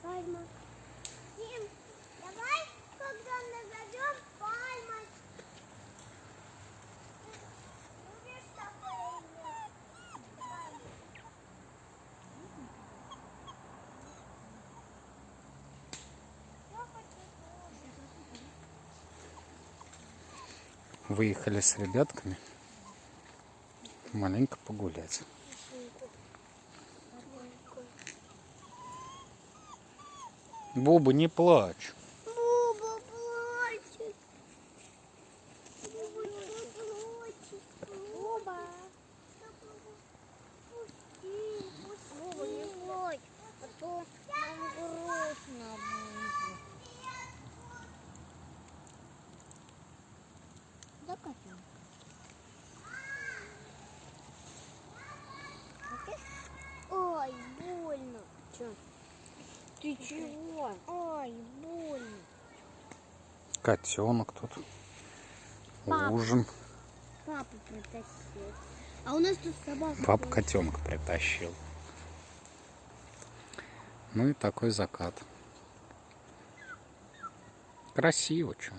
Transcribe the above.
Пальма. Дим, давай, когда назовем пальма. Любишь такое имя? Я хочу тоже. Выехали с ребятками маленько погулять. Буба, не плачь. Буба плачет. Буба плачет. Буба. Пусти, пусти. Буба, не плачь, а то нам грустно будет. Да, Катя? Ой, больно. Че? Ты чего? Ой, больно. Котенок тут. Папа. Ужин. Папа притащил. А у нас тут собака. Папа котенка притащил. Ну и такой закат. Красиво, что.